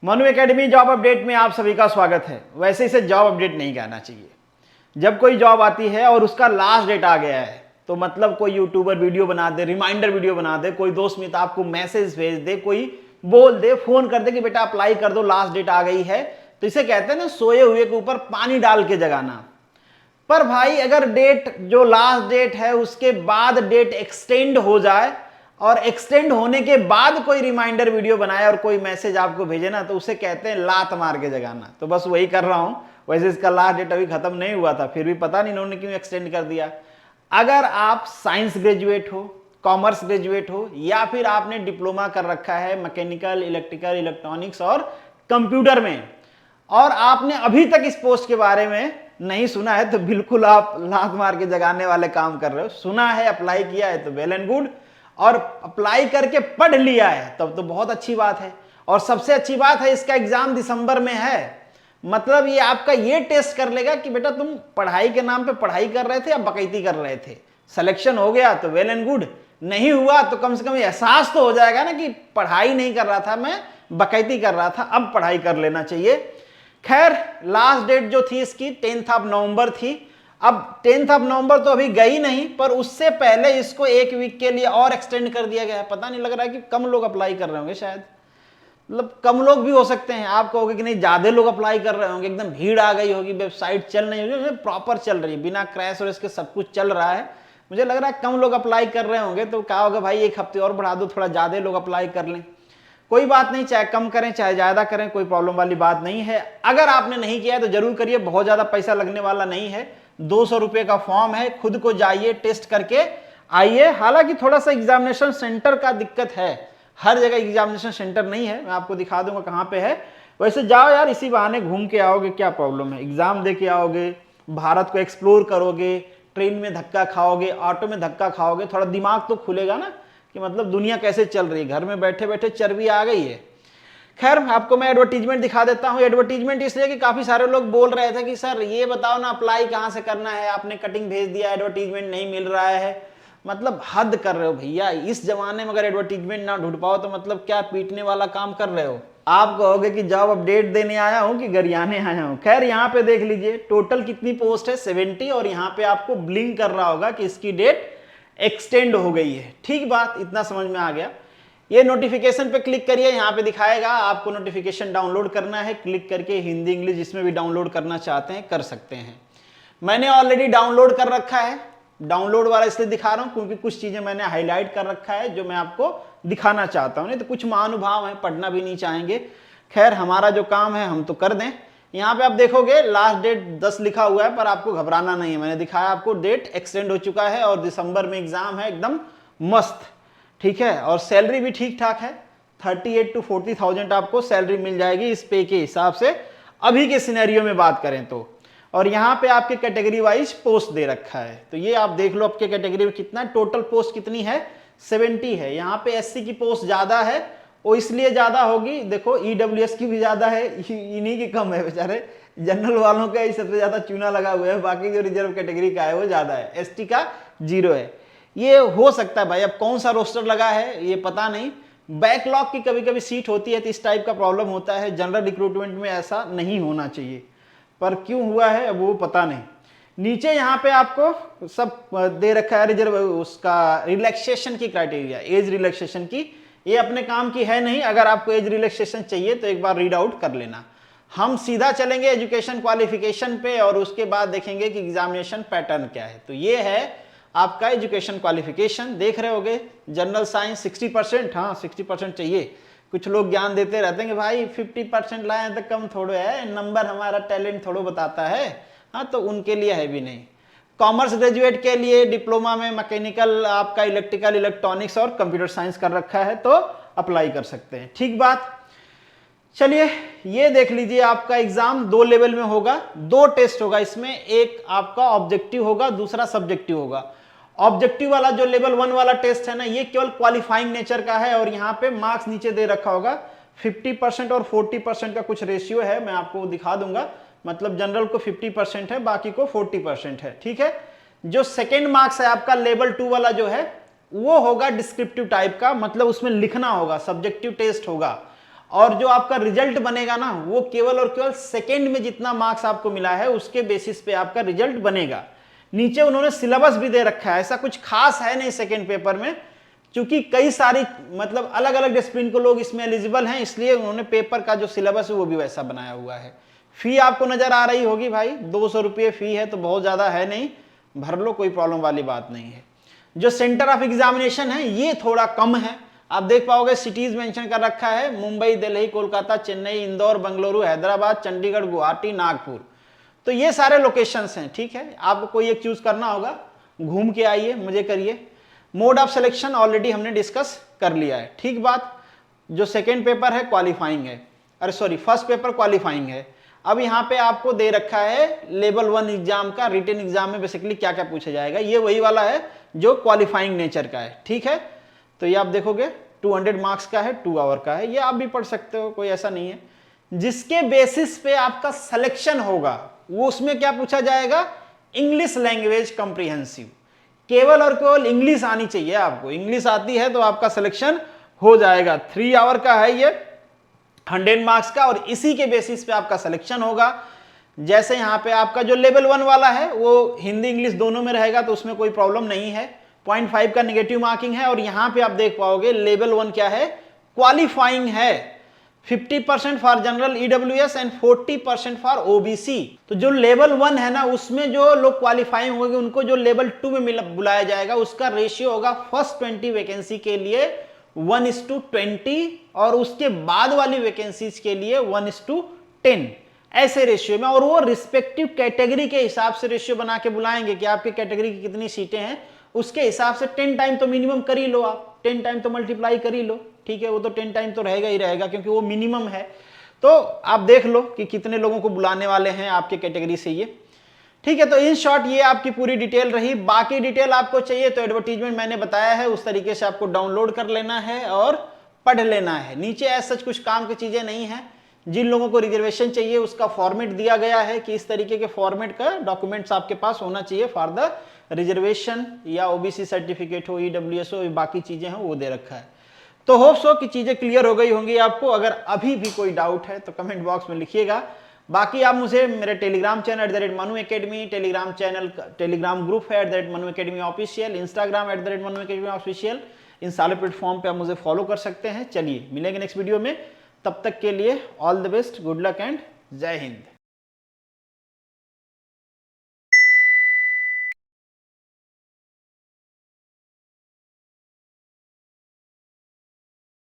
Manu academy job update में आप सभी का स्वागत है। वैसे इसे जॉब अपडेट नहीं कहना चाहिए। जब कोई जॉब आती है और उसका लास्ट डेट आ गया है तो मतलब कोई यूट्यूबर वीडियो बना दे, रिमाइंडर वीडियो बना दे, कोई दोस्त मित्र आपको मैसेज भेज दे, कोई बोल दे, फोन कर दे कि बेटा अप्लाई कर दो, लास्ट डेट आ गई है, तो इसे कहते हैं ना सोए हुए के ऊपर पानी डाल के जगाना। पर भाई अगर डेट जो लास्ट डेट है उसके बाद डेट एक्सटेंड हो जाए और एक्सटेंड होने के बाद कोई रिमाइंडर वीडियो बनाए और कोई मैसेज आपको भेजे ना, तो उसे कहते हैं लात मार के जगाना। तो बस वही कर रहा हूं। वैसे इसका लास्ट डेट अभी खत्म नहीं हुआ था, फिर भी पता नहीं इन्होंने क्यों एक्सटेंड कर दिया। अगर आप साइंस ग्रेजुएट हो, कॉमर्स ग्रेजुएट हो, या फिर आपने डिप्लोमा कर रखा है मैकेनिकल, इलेक्ट्रिकल, इलेक्ट्रॉनिक्स और कंप्यूटर में, और आपने अभी तक इस पोस्ट के बारे में नहीं सुना है, तो बिल्कुल आप लात मार के जगाने वाले काम कर रहे हो। सुना है, अप्लाई किया है तो वेल एंड गुड, और अप्लाई करके पढ़ लिया है तब तो बहुत अच्छी बात है। और सबसे अच्छी बात है इसका एग्जाम दिसंबर में है। मतलब ये आपका ये टेस्ट कर लेगा कि बेटा तुम पढ़ाई के नाम पे पढ़ाई कर रहे थे या बकैती कर रहे थे। सिलेक्शन हो गया तो वेल एंड गुड, नहीं हुआ तो कम से कम एहसास तो हो जाएगा ना कि पढ़ाई नहीं कर रहा था मैं, बकैती कर रहा था, अब पढ़ाई कर लेना चाहिए। खैर लास्ट डेट जो थी इसकी 10th ऑफ नवंबर थी। अब 10th ऑफ नवंबर तो अभी गई नहीं, पर उससे पहले इसको एक वीक के लिए और एक्सटेंड कर दिया गया है। पता नहीं, लग रहा है कि कम लोग अप्लाई कर रहे होंगे शायद, मतलब कम लोग भी हो सकते हैं। आप कहोगे कि नहीं ज्यादा लोग अप्लाई कर रहे होंगे, एकदम भीड़ आ गई होगी, वेबसाइट चल नहीं होगी, प्रॉपर चल रही है, बिना क्रैश और इसके सब कुछ चल रहा है। मुझे लग रहा है कम लोग अप्लाई कर रहे होंगे, तो कहा होगा भाई एक हफ्ते और बढ़ा दो, थोड़ा ज्यादा लोग अप्लाई कर लें। कोई बात नहीं, चाहे कम करें चाहे ज्यादा करें, कोई प्रॉब्लम वाली बात नहीं है। अगर आपने नहीं किया है तो जरूर करिए, बहुत ज्यादा पैसा लगने वाला नहीं है। 200 रुपए का फॉर्म है, खुद को जाइए टेस्ट करके आइए। हालांकि थोड़ा सा एग्जामिनेशन सेंटर का दिक्कत है, हर जगह एग्जामिनेशन सेंटर नहीं है, मैं आपको दिखा दूंगा कहाँ पे है। वैसे जाओ यार, इसी बहाने घूम के आओगे, क्या प्रॉब्लम है। एग्जाम दे के आओगे, भारत को एक्सप्लोर करोगे, ट्रेन में धक्का खाओगे, ऑटो में धक्का खाओगे, थोड़ा दिमाग तो खुलेगा ना कि मतलब दुनिया कैसे चल रही है। घर में बैठे बैठे चर्बी आ गई है। खैर आपको मैं एडवर्टीजमेंट दिखा देता हूँ। एडवर्टीजमेंट इसलिए कि काफी सारे लोग बोल रहे थे कि सर ये बताओ ना अप्लाई कहाँ से करना है, आपने कटिंग भेज दिया, एडवर्टीजमेंट नहीं मिल रहा है। मतलब हद कर रहे हो भैया, इस जमाने में अगर एडवर्टीजमेंट ना ढूंढ पाओ तो मतलब क्या पीटने वाला काम कर रहे हो। आप कहोगे कि जॉब अपडेट देने आया हूं कि गरियाने आया हूं। खैर यहाँ पे देख लीजिए टोटल कितनी पोस्ट है, 70, और यहाँ पे आपको ब्लिंक कर रहा होगा कि इसकी डेट एक्सटेंड हो गई है। ठीक बात, इतना समझ में आ गया। ये नोटिफिकेशन पे क्लिक करिए, यहाँ पे दिखाएगा आपको नोटिफिकेशन डाउनलोड करना है। क्लिक करके हिंदी इंग्लिश जिसमें भी डाउनलोड करना चाहते हैं कर सकते हैं। मैंने ऑलरेडी डाउनलोड कर रखा है। डाउनलोड वाला इसलिए दिखा रहा हूं क्योंकि कुछ चीजें मैंने हाईलाइट कर रखा है जो मैं आपको दिखाना चाहता हूं। नहीं तो कुछ महानुभाव हैं, पढ़ना भी नहीं चाहेंगे। खैर हमारा जो काम है हम तो कर दें। यहाँ पे आप देखोगे लास्ट डेट 10 लिखा हुआ है, पर आपको घबराना नहीं है। मैंने दिखाया आपको डेट एक्सटेंड हो चुका है और दिसंबर में एग्जाम है, एकदम मस्त, ठीक है। और सैलरी भी ठीक ठाक है, 38 to 40,000 आपको सैलरी मिल जाएगी इस पे के हिसाब से, अभी के सिनेरियो में बात करें तो। और यहाँ पे आपके कैटेगरी वाइज पोस्ट दे रखा है, तो ये आप देख लो आपके कैटेगरी में कितना टोटल पोस्ट कितनी है, 70 है। यहाँ पे एससी की पोस्ट ज्यादा है, वो इसलिए ज्यादा होगी, देखो ईडब्ल्यूएस की भी ज्यादा है, इन्हीं की कम है बेचारे। जनरल वालों का ही सबसे ज्यादा चूना लगा हुआ है, बाकी जो रिजर्व कैटेगरी का है वो ज्यादा है, एसटी का 0 है। ये हो सकता है भाई, अब कौन सा रोस्टर लगा है ये पता नहीं। बैकलॉग की कभी कभी सीट होती है तो इस टाइप का प्रॉब्लम होता है। जनरल रिक्रूटमेंट में ऐसा नहीं होना चाहिए, पर क्यों हुआ है अब वो पता नहीं। नीचे यहाँ पे आपको सब दे रखा है रिजर्व, उसका रिलैक्सेशन की क्राइटेरिया, एज रिलैक्सेशन की। ये अपने काम की है नहीं, अगर आपको एज रिलैक्सेशन चाहिए तो एक बार रीड आउट कर लेना। हम सीधा चलेंगे एजुकेशन क्वालिफिकेशन पे और उसके बाद देखेंगे कि एग्जामिनेशन पैटर्न क्या है। तो ये है आपका एजुकेशन क्वालिफिकेशन, देख रहे होगे। जनरल साइंस 60%, हाँ 60% चाहिए। कुछ लोग ज्ञान देते रहते हैं कि भाई 50% लाए तो कम थोड़े है, नंबर हमारा टैलेंट थोड़ा बताता है। हाँ तो उनके लिए है भी नहीं। कॉमर्स ग्रेजुएट के लिए डिप्लोमा में मैकेनिकल, आपका इलेक्ट्रिकल, इलेक्ट्रॉनिक्स और कंप्यूटर साइंस कर रखा है तो अप्लाई कर सकते हैं। ठीक बात। चलिए ये देख लीजिए, आपका एग्जाम 2 लेवल में होगा, 2 टेस्ट होगा इसमें। एक आपका ऑब्जेक्टिव होगा, दूसरा सब्जेक्टिव होगा। ऑब्जेक्टिव वाला जो लेवल 1 वाला टेस्ट है ना, ये केवल क्वालिफाइंग नेचर का है, और यहाँ पे मार्क्स नीचे दे रखा होगा। 50% और 40% का कुछ रेशियो है, मैं आपको दिखा दूंगा। मतलब जनरल को 50% है, बाकी को 40% है, ठीक है। जो सेकेंड मार्क्स है आपका लेवल 2 वाला जो है, वो होगा डिस्क्रिप्टिव टाइप का, मतलब उसमें लिखना होगा, सब्जेक्टिव टेस्ट होगा। और जो आपका रिजल्ट बनेगा ना वो केवल और केवल सेकेंड में जितना मार्क्स आपको मिला है उसके बेसिस पे आपका रिजल्ट बनेगा। नीचे उन्होंने सिलेबस भी दे रखा है, ऐसा कुछ खास है नहीं सेकेंड पेपर में, क्योंकि कई सारी मतलब अलग अलग डिसिप्लिन को लोग इसमें एलिजिबल हैं, इसलिए उन्होंने पेपर का जो सिलेबस है वो भी वैसा बनाया हुआ है। फी आपको नजर आ रही होगी भाई, 200 रुपये फी है, तो बहुत ज्यादा है नहीं, भर लो, कोई प्रॉब्लम वाली बात नहीं है। जो सेंटर ऑफ एग्जामिनेशन है ये थोड़ा कम है, आप देख पाओगे सिटीज मेंशन कर रखा है, मुंबई, दिल्ली, कोलकाता, चेन्नई, इंदौर, बेंगलुरु, हैदराबाद, चंडीगढ़, गुवाहाटी, नागपुर, तो ये सारे लोकेशंस हैं। ठीक है, आपको कोई एक चूज करना होगा, घूम के आइए, मजे करिए। मोड ऑफ सिलेक्शन ऑलरेडी हमने डिस्कस कर लिया है। ठीक बात, जो सेकेंड पेपर है क्वालिफाइंग है, अरे सॉरी फर्स्ट पेपर क्वालिफाइंग है। अब यहाँ पे आपको दे रखा है लेवल 1 एग्जाम का, रिटन एग्जाम में बेसिकली क्या क्या पूछा जाएगा, ये वही वाला है जो क्वालिफाइंग नेचर का है। ठीक है, तो ये आप देखोगे 200 मार्क्स का है, 2 आवर का है, ये आप भी पढ़ सकते हो, कोई ऐसा नहीं है। जिसके बेसिस पे आपका सिलेक्शन होगा वो उसमें क्या पूछा जाएगा, इंग्लिश लैंग्वेज कॉम्प्रिहेंसिव, केवल और केवल इंग्लिश आनी चाहिए आपको, इंग्लिश आती है तो आपका सिलेक्शन हो जाएगा। 3 आवर का है ये, 100 मार्क्स का, और इसी के बेसिस पे आपका सिलेक्शन होगा। जैसे यहाँ पे आपका जो लेवल 1 वाला है वो हिंदी इंग्लिश दोनों में रहेगा, तो उसमें कोई प्रॉब्लम नहीं है, 0.5 का नेगेटिव मार्किंग है। और यहाँ पे आप देख पाओगे लेवल 1 क्या है, क्वालिफाइंग है, 50% for general EWS and 40% for OBC। तो जो लेवल 1 है ना उसमें जो लोग क्वालिफाइंग होंगे उनको जो लेवल 2 में बुलाया जाएगा उसका रेशियो होगा फर्स्ट 20 वैकेंसी के लिए 1:20, और उसके बाद वाली वैकेंसीज के लिए 1:10, ऐसे रेशियो में। और वो रिस्पेक्टिव कैटेगरी के हिसाब से रेशियो बना के बुलाएंगे कि आपके कैटेगरी की कितनी सीटें हैं, उसके हिसाब से 10 टाइम तो मिनिमम कर ही लो, आप 10 टाइम तो मल्टीप्लाई कर ही लो। ठीक है, वो तो 10 टाइम तो रहेगा ही रहेगा क्योंकि वो मिनिमम है। तो आप देख लो कि कितने लोगों को बुलाने वाले हैं आपके कैटेगरी से ये। ठीक है, तो इन शॉर्ट ये आपकी पूरी डिटेल रही। बाकी डिटेल आपको चाहिए तो एडवर्टीजमेंट मैंने बताया है, उस तरीके से आपको डाउनलोड कर लेना है और पढ़ लेना है। नीचे ऐसा कुछ काम की चीजें नहीं है। जिन लोगों को रिजर्वेशन चाहिए उसका फॉर्मेट दिया गया है कि इस तरीके के फॉर्मेट का डॉक्यूमेंट्स आपके पास होना चाहिए फॉर द रिजर्वेशन, या OBC सर्टिफिकेट हो, EWS हो, बाकी चीजें हैं वो दे रखा है। तो होप सो कि चीजें क्लियर हो गई होंगी आपको। अगर अभी भी कोई डाउट है तो कमेंट बॉक्स में लिखिएगा। बाकी आप मुझे मेरे Telegram channel @Manu academy, Telegram channel, Telegram group है @Manu academy official, Instagram @Manu academy official, इन सारे प्लेटफॉर्म पे आप मुझे फॉलो कर सकते हैं। चलिए मिलेंगे नेक्स्ट वीडियो में, तब तक के लिए all the best, good luck and जय हिंद।